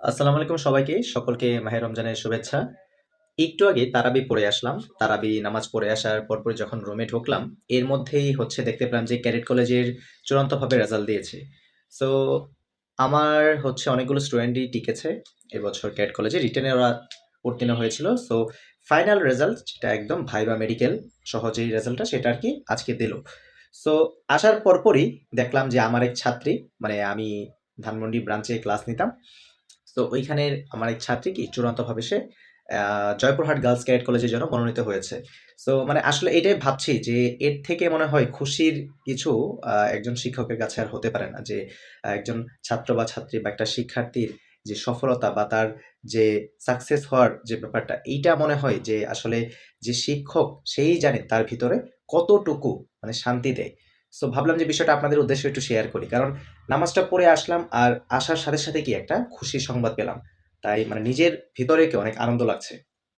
আসসালামু আলাইকুম সবাইকে। সকলকে মাহে রমজানের শুভেচ্ছা। একটু আগে তারাবি পড়ে আসলাম। তারাবি নামাজ পড়ে আসার পরপরই যখন রুমে ঢুকলাম, এর মধ্যেই দেখতে পেলাম যে ক্যাডেট কলেজের চূড়ান্তভাবে রেজাল্ট দিয়েছে। সো আমার অনেকগুলো স্টুডেন্টই টিকেছে এবছর ক্যাডেট কলেজে। রিটেনে ওরা উত্তীর্ণ হয়েছিল। সো ফাইনাল রেজাল্ট যেটা একদম ভাইবা মেডিকেল সহ যেই রেজাল্টটা সেটা আরকি আজকে দিল। সো আসার পরপরই দেখলাম যে আমার এক ছাত্রী মানে আমি ধানমন্ডি ব্রাঞ্চে ক্লাস নিতাম। তো ওইখানের আমার এক ছাত্রী কি চূড়ান্তভাবে সে জয়পুরহাট গার্লস ক্যাডেট কলেজের জন্য মনোনীত হয়েছে। সো মানে আসলে এটাই ভাবছি যে এর থেকে মনে হয় খুশির কিছু একজন শিক্ষকের কাছে আর হতে পারে না। যে একজন ছাত্র বা ছাত্রী বা একটা শিক্ষার্থীর যে সফলতা বা তার যে সাকসেস হওয়ার যে ব্যাপারটা, এইটা মনে হয় যে আসলে যে শিক্ষক সেই জানে তার ভিতরে কতটুকু মানে শান্তি দেয়। সো ভাবলাম যে বিষয়টা আপনাদের উদ্দেশ্যে একটু শেয়ার করি। কারণ নামাজটা পড়ে আসলাম আর আসার সাথে কি একটা খুশির সংবাদ পেলাম। তাই মানে নিজের ভিতরে কি অনেক আনন্দ লাগছে।